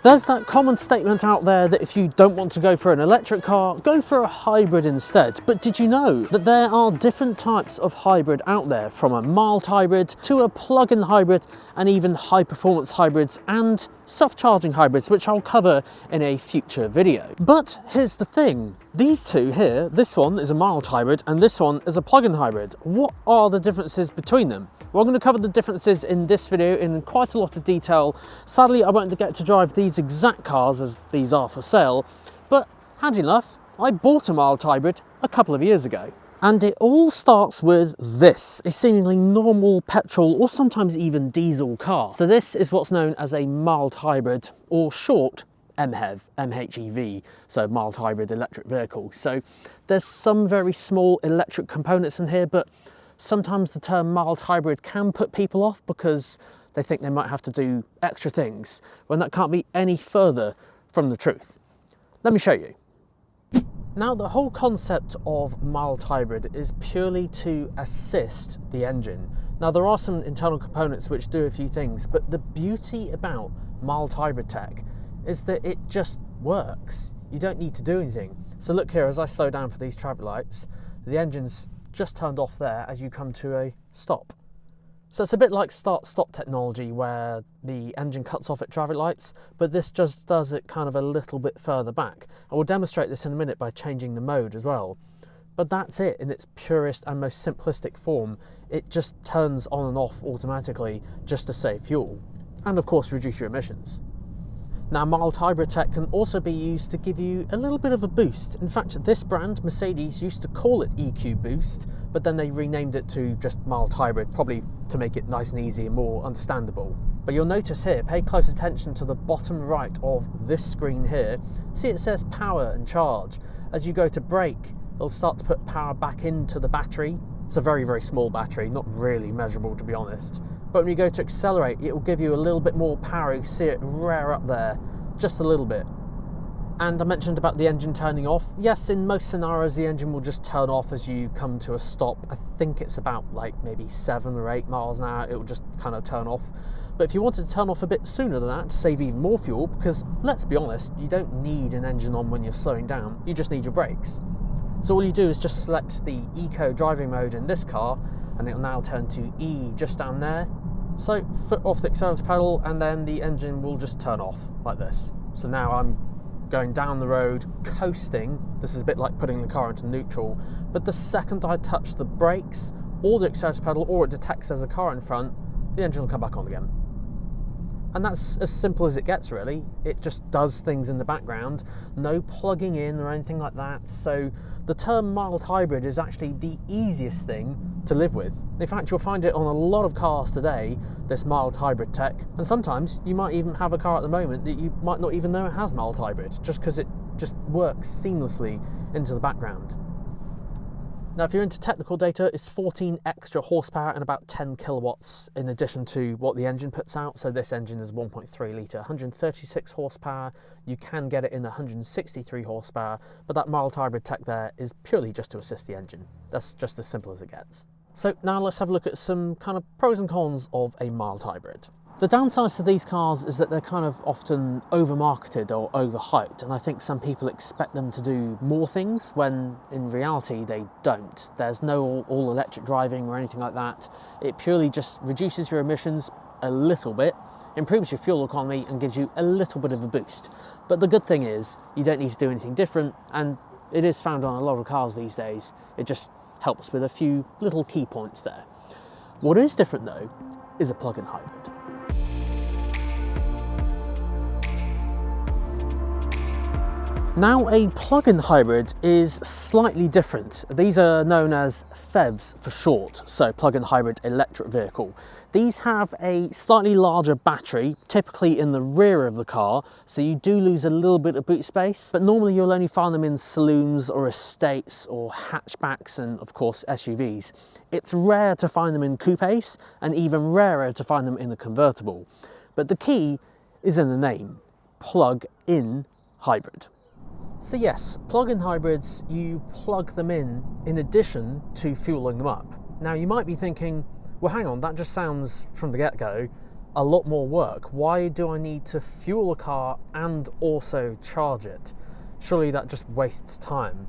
There's that common statement out there that if you don't want to go for an electric car, go for a hybrid instead. But did you know that there are different types of hybrid out there, from a mild hybrid to a plug-in hybrid and even high-performance hybrids and self-charging hybrids, which I'll cover in a future video. But here's the thing. These two here, this one is a mild hybrid and this one is a plug-in hybrid. What are the differences between them? Well, I'm going to cover the differences in this video in quite a lot of detail. Sadly, I won't get to drive these exact cars as these are for sale, but handy enough, I bought a mild hybrid a couple of years ago. And it all starts with this, a seemingly normal petrol or sometimes even diesel car. So this is what's known as a mild hybrid, or short MHEV, MHEV, so mild hybrid electric vehicle. So there's some very small electric components in here, but sometimes the term mild hybrid can put people off because they think they might have to do extra things, when that can't be any further from the truth. Let me show you. Now, the whole concept of mild hybrid is purely to assist the engine. Now, there are some internal components which do a few things, but the beauty about mild hybrid tech is that it just works. You don't need to do anything. So look here, as I slow down for these traffic lights, the engine's just turned off there as you come to a stop. So it's a bit like start-stop technology where the engine cuts off at traffic lights, but this just does it kind of a little bit further back. I will demonstrate this in a minute by changing the mode as well. But that's it in its purest and most simplistic form. It just turns on and off automatically just to save fuel. And of course reduce your emissions. Now, mild hybrid tech can also be used to give you a little bit of a boost. In fact, this brand, Mercedes, used to call it EQ Boost, but then they renamed it to just mild hybrid, probably to make it nice and easy and more understandable. But you'll notice here, pay close attention to the bottom right of this screen here. See, it says power and charge. As you go to brake, it'll start to put power back into the battery. It's a very, very small battery, not really measurable to be honest. But when you go to accelerate, it will give you a little bit more power. You see it rear up there, just a little bit. And I mentioned about the engine turning off. Yes, in most scenarios, the engine will just turn off as you come to a stop. I think it's about like maybe 7 or 8 miles an hour. It will just kind of turn off. But if you wanted to turn off a bit sooner than that to save even more fuel, because let's be honest, you don't need an engine on when you're slowing down. You just need your brakes. So all you do is just select the eco driving mode in this car, and it'll now turn to E just down there. So foot off the accelerator pedal, and then the engine will just turn off like this. So now I'm going down the road, coasting. This is a bit like putting the car into neutral, but the second I touch the brakes or the accelerator pedal, or it detects there's a car in front, the engine will come back on again. And that's as simple as it gets, really. It just does things in the background, no plugging in or anything like that. So the term mild hybrid is actually the easiest thing to live with. In fact, you'll find it on a lot of cars today, this mild hybrid tech. And sometimes you might even have a car at the moment that you might not even know it has mild hybrid, just because it just works seamlessly into the background. Now, if you're into technical data, it's 14 extra horsepower and about 10 kilowatts in addition to what the engine puts out. So this engine is 1.3 litre, 136 horsepower. You can get it in 163 horsepower, but that mild hybrid tech there is purely just to assist the engine. That's just as simple as it gets. So now let's have a look at some kind of pros and cons of a mild hybrid. The downsides to these cars is that they're kind of often over-marketed or overhyped, and I think some people expect them to do more things when in reality they don't. There's no all-electric driving or anything like that. It purely just reduces your emissions a little bit, improves your fuel economy and gives you a little bit of a boost. But the good thing is you don't need to do anything different, and it is found on a lot of cars these days. It just helps with a few little key points there. What is different though is a plug-in hybrid. Now, a plug-in hybrid is slightly different. These are known as PHEVs for short, so plug-in hybrid electric vehicle. These have a slightly larger battery, typically in the rear of the car, so you do lose a little bit of boot space, but normally you'll only find them in saloons or estates or hatchbacks and of course SUVs. It's rare to find them in coupes and even rarer to find them in a convertible. But the key is in the name, plug-in hybrid. So yes, plug-in hybrids, you plug them in addition to fueling them up. Now you might be thinking, well hang on, that just sounds from the get-go a lot more work. Why do I need to fuel a car and also charge it? Surely that just wastes time.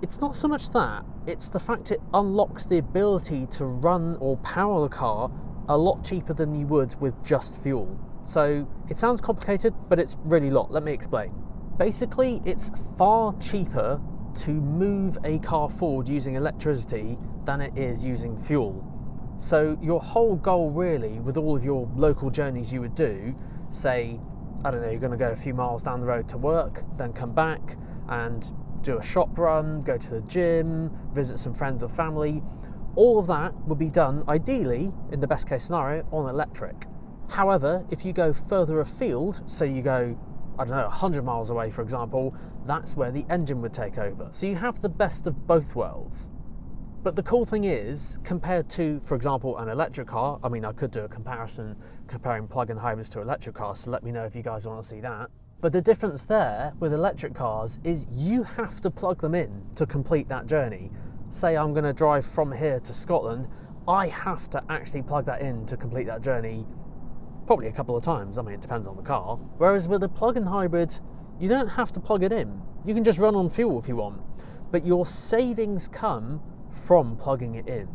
It's not so much that, it's the fact it unlocks the ability to run or power the car a lot cheaper than you would with just fuel. So it sounds complicated, but it's really not. Let me explain. Basically, it's far cheaper to move a car forward using electricity than it is using fuel. So your whole goal really with all of your local journeys you would do, say, I don't know, you're going to go a few miles down the road to work, then come back and do a shop run, go to the gym, visit some friends or family, all of that would be done ideally, in the best case scenario, on electric. However, if you go further afield, so you go, I don't know, 100 miles away, for example, that's where the engine would take over. So you have the best of both worlds. But the cool thing is, compared to, for example, an electric car, I mean, I could do a comparison comparing plug-in hybrids to electric cars, so let me know if you guys want to see that. But the difference there with electric cars is you have to plug them in to complete that journey. Say I'm going to drive from here to Scotland, I have to actually plug that in to complete that journey probably a couple of times. I mean, it depends on the car. Whereas with a plug-in hybrid, you don't have to plug it in. You can just run on fuel if you want. But your savings come from plugging it in.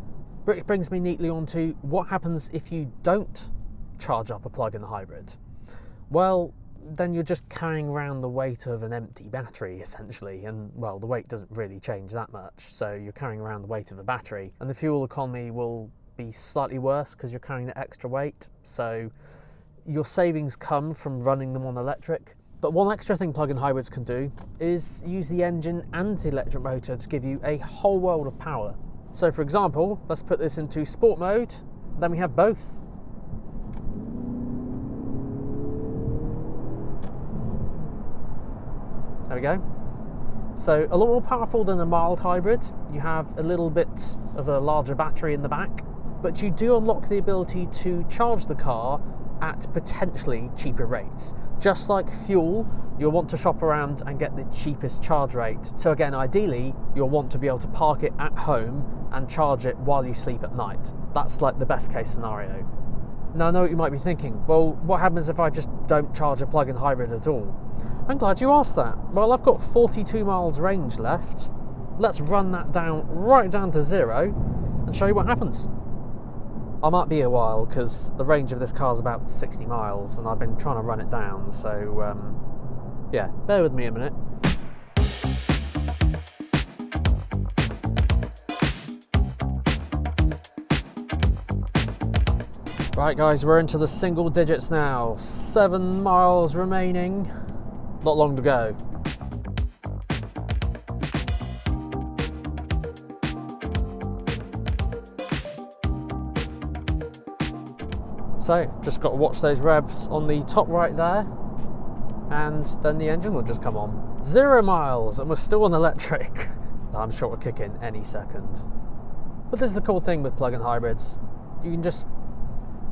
Which brings me neatly on to what happens if you don't charge up a plug-in hybrid. Well, then you're just carrying around the weight of an empty battery, essentially, and, well, the weight doesn't really change that much, so you're carrying around the weight of a battery, and the fuel economy will be slightly worse because you're carrying the extra weight, so your savings come from running them on electric. But one extra thing plug-in hybrids can do is use the engine and the electric motor to give you a whole world of power. So for example, let's put this into sport mode, then we have both. There we go. So a lot more powerful than a mild hybrid. You have a little bit of a larger battery in the back, but you do unlock the ability to charge the car at potentially cheaper rates. Just like fuel, you'll want to shop around and get the cheapest charge rate. So again, ideally, you'll want to be able to park it at home and charge it while you sleep at night. That's like the best case scenario. Now I know what you might be thinking, well, what happens if I just don't charge a plug-in hybrid at all? I'm glad you asked that. Well, I've got 42 miles range left. Let's run that down right down to 0 and show you what happens. I might be a while because the range of this car is about 60 miles and I've been trying to run it down, so yeah, bear with me a minute. Right guys, we're into the single digits now. 7 miles remaining, not long to go. So, just got to watch those revs on the top right there, and then the engine will just come on. 0 miles, and we're still on electric. I'm sure it'll kick in any second. But this is the cool thing with plug-in hybrids. You can just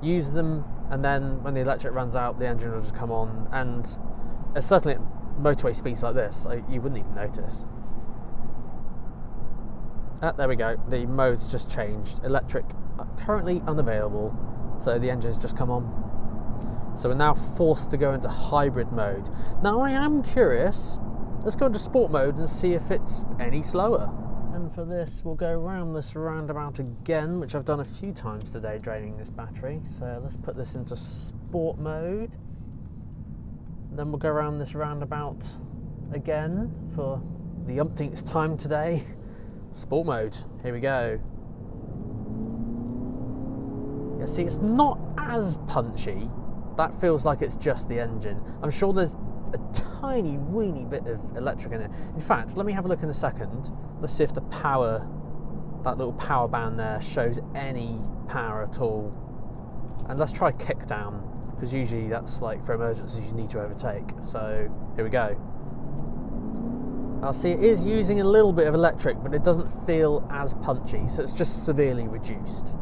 use them, and then when the electric runs out, the engine will just come on, and certainly at motorway speeds like this, you wouldn't even notice. There we go, the mode's just changed. Electric currently unavailable, so the engine's just come on. So we're now forced to go into hybrid mode. Now I am curious, let's go into sport mode and see if it's any slower. And for this, we'll go around this roundabout again, which I've done a few times today, draining this battery. So let's put this into sport mode. Then we'll go around this roundabout again for the umpteenth time today. Sport mode, here we go. Yeah, see, it's not as punchy. That feels like it's just the engine. I'm sure there's a tiny weeny bit of electric in it. In fact, let me have a look in a second. Let's see if the power, that little power band there, shows any power at all. And let's try kick down, because usually that's like for emergencies you need to overtake. So here we go. I'll see it is using a little bit of electric, but it doesn't feel as punchy, so it's just severely reduced.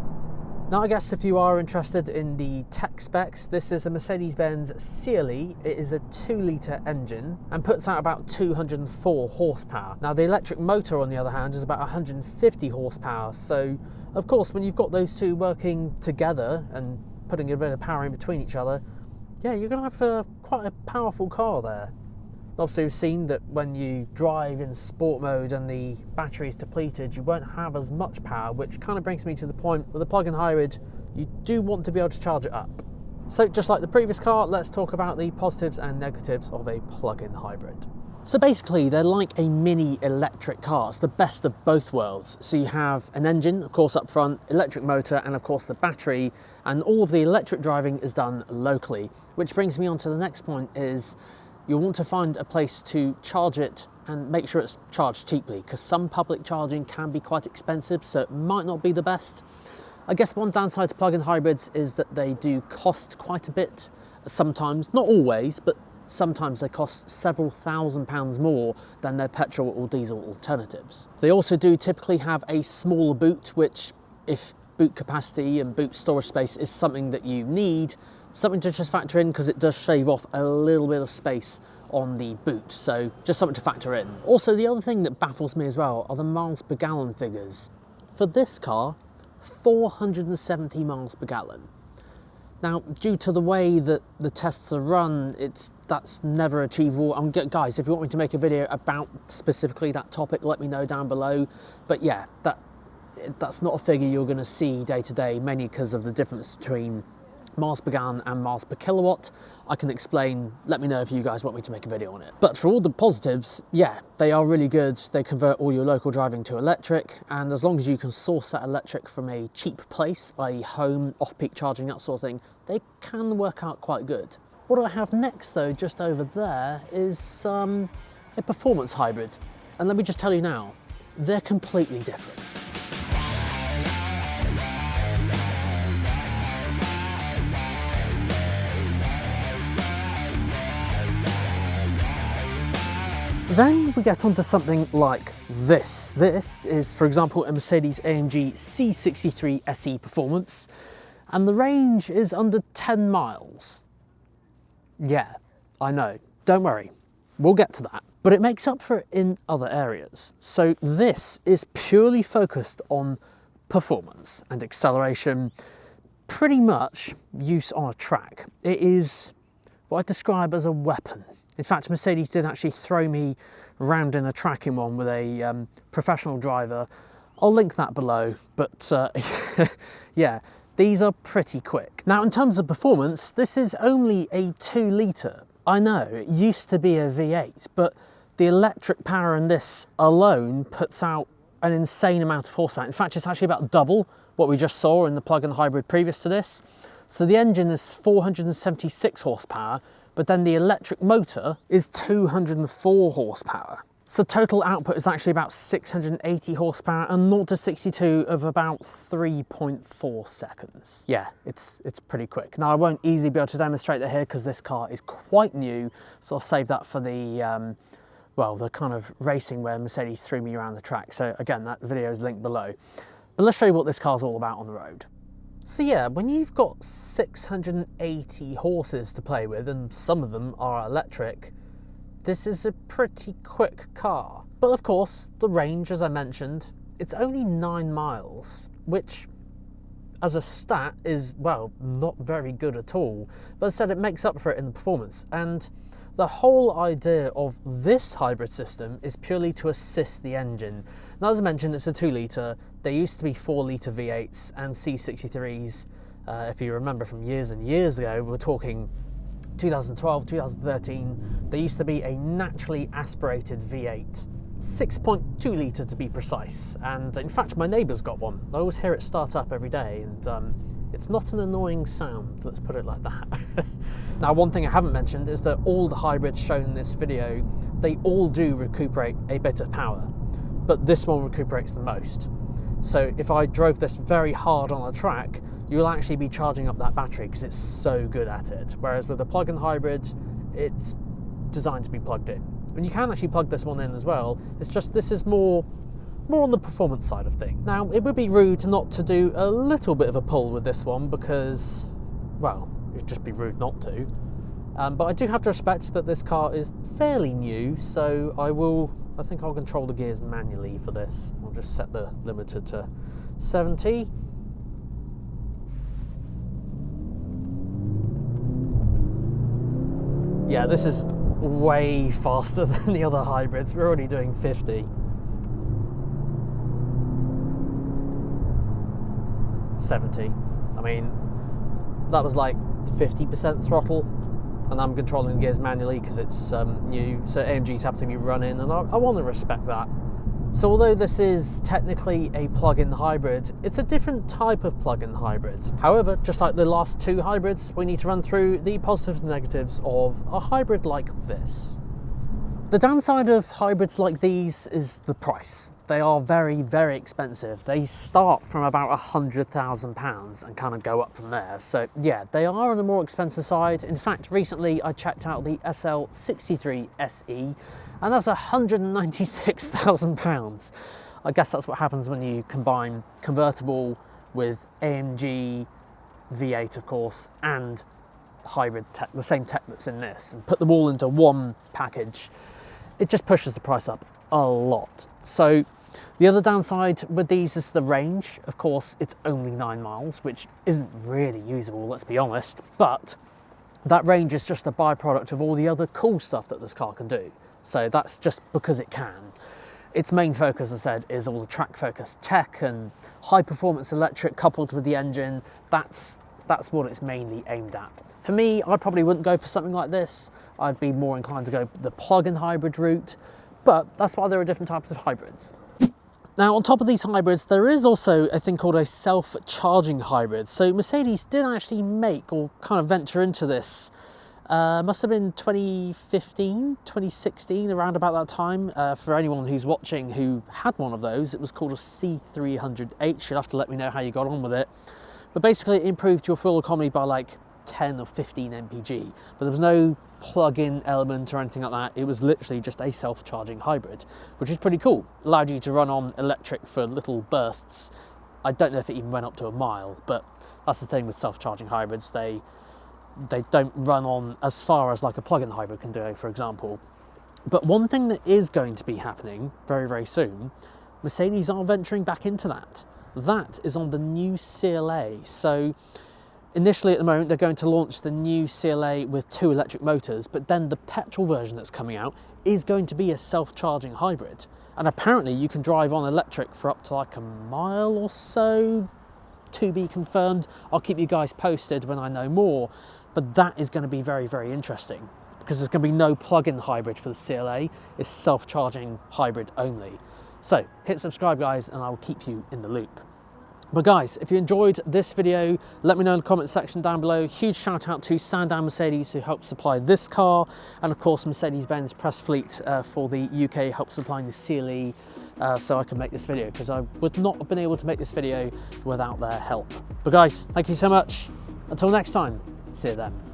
Now I guess if you are interested in the tech specs, this is a Mercedes-Benz CLE. It is a 2-litre engine and puts out about 204 horsepower. Now the electric motor, on the other hand, is about 150 horsepower. So of course, when you've got those two working together and putting a bit of power in between each other, yeah, you're going to have quite a powerful car there. Obviously, we've seen that when you drive in sport mode and the battery is depleted, you won't have as much power, which kind of brings me to the point with the plug-in hybrid, you do want to be able to charge it up. So just like the previous car, let's talk about the positives and negatives of a plug-in hybrid. So basically, they're like a mini electric car. It's the best of both worlds. So you have an engine, of course, up front, electric motor, and of course the battery, and all of the electric driving is done locally. Which brings me on to the next point is, you'll want to find a place to charge it and make sure it's charged cheaply, because some public charging can be quite expensive, so it might not be the best. I guess one downside to plug-in hybrids is that they do cost quite a bit sometimes, not always, but sometimes they cost several £1,000s more than their petrol or diesel alternatives. They also do typically have a smaller boot, which, if boot capacity and boot storage space is something that you need, something to just factor in, because it does shave off a little bit of space on the boot, so just something to factor in. Also, the other thing that baffles me as well are the miles per gallon figures. For this car, 470 miles per gallon. Now, due to the way that the tests are run, that's never achievable. Guys, if you want me to make a video about specifically that topic, let me know down below. But yeah, that's not a figure you're going to see day to day, mainly because of the difference between miles per gallon and miles per kilowatt. I can explain, let me know if you guys want me to make a video on it. But for all the positives, yeah, they are really good. They convert all your local driving to electric, and as long as you can source that electric from a cheap place, i.e. home, off-peak charging, that sort of thing, they can work out quite good. What I have next though, just over there, is a performance hybrid. And let me just tell you now, they're completely different. Then we get onto something like this. This is, for example, a Mercedes-AMG C63 SE Performance, and the range is under 10 miles. Yeah, I know. Don't worry, we'll get to that. But it makes up for it in other areas. So this is purely focused on performance and acceleration, pretty much use on a track. It is what I describe as a weapon. In fact, Mercedes did actually throw me around in a track in one with a professional driver. I'll link that below, but yeah, these are pretty quick. Now, in terms of performance, this is only a 2 litre. I know, it used to be a V8, but the electric power in this alone puts out an insane amount of horsepower. In fact, it's actually about double what we just saw in the plug-in hybrid previous to this. So the engine is 476 horsepower, but then the electric motor is 204 horsepower. So total output is actually about 680 horsepower and 0 to 62 of about 3.4 seconds. Yeah, it's pretty quick. Now, I won't easily be able to demonstrate that here because this car is quite new, so I'll save that for the, well, the kind of racing where Mercedes threw me around the track. So again, that video is linked below. But let's show you what this car's all about on the road. So yeah, when you've got 680 horses to play with, and some of them are electric, this is a pretty quick car. But of course, the range, as I mentioned, it's only 9 miles, which as a stat is, well, not very good at all. But as I said, it makes up for it in the performance. And the whole idea of this hybrid system is purely to assist the engine. Now, as I mentioned, it's a 2 litre. There used to be 4 litre V8s and C63s. If you remember from years and years ago, we're talking 2012, 2013, there used to be a naturally aspirated V8, 6.2 litre to be precise. And in fact, my neighbour's got one. I always hear it start up every day, and it's not an annoying sound, let's put it like that. Now, one thing I haven't mentioned is that all the hybrids shown in this video, they all do recuperate a bit of power, but this one recuperates the most. So if I drove this very hard on a track, you'll actually be charging up that battery because it's so good at it. Whereas with a plug-in hybrid, it's designed to be plugged in. And you can actually plug this one in as well. It's just this is more on the performance side of things. Now, it would be rude not to do a little bit of a pull with this one because, well, it'd just be rude not to. But I do have to respect that this car is fairly new, so I think I'll control the gears manually for this. I'll just set the limiter to 70. Yeah, this is way faster than the other hybrids. We're already doing 50. 70. I mean, that was like 50% throttle, and I'm controlling the gears manually because it's new, so AMG's have to be running, and I want to respect that. So although this is technically a plug-in hybrid, it's a different type of plug-in hybrid. However, just like the last two hybrids, we need to run through the positives and negatives of a hybrid like this. The downside of hybrids like these is the price. They are very, very expensive. They start from about £100,000 and kind of go up from there. So yeah, they are on the more expensive side. In fact, recently I checked out the SL63 SE, and that's £196,000. I guess that's what happens when you combine convertible with AMG V8, of course, and hybrid tech, the same tech that's in this, and put them all into one package. It just pushes the price up a lot. So the other downside with these is the range. Of course, it's only 9 miles, which isn't really usable, let's be honest, but that range is just a byproduct of all the other cool stuff that this car can do. So that's just because it can. Its main focus, as I said, is all the track focus tech and high performance electric coupled with the engine. That's what it's mainly aimed at. For me, I probably wouldn't go for something like this. I'd be more inclined to go the plug-in hybrid route, but that's why there are different types of hybrids. Now, on top of these hybrids, there is also a thing called a self-charging hybrid. So Mercedes did actually make, or kind of venture into this, must have been 2015, 2016, around about that time. For anyone who's watching who had one of those, it was called a C300H. You'll have to let me know how you got on with it. But basically it improved your fuel economy by like 10 or 15 mpg, but there was no plug-in element or anything like that. It was literally just a self-charging hybrid, which is pretty cool. Allowed you to run on electric for little bursts. I don't know if it even went up to a mile, but that's the thing with self-charging hybrids. They don't run on as far as like a plug-in hybrid can do, for example. But one thing that is going to be happening very, very soon, Mercedes are venturing back into that. That is on the new CLA. So initially at the moment, they're going to launch the new CLA with 2 electric motors, but then the petrol version that's coming out is going to be a self-charging hybrid. And apparently you can drive on electric for up to like a mile or so, to be confirmed. I'll keep you guys posted when I know more, but that is going to be very, very interesting because there's going to be no plug-in hybrid for the CLA. It's self-charging hybrid only. So hit subscribe, guys, and I will keep you in the loop. But guys, if you enjoyed this video, let me know in the comment section down below. Huge shout out to Sandown Mercedes, who helped supply this car, and of course Mercedes-Benz press fleet for the UK, helped supplying the CLE so I could make this video, because I would not have been able to make this video without their help. But guys, thank you so much. Until next time, see you then.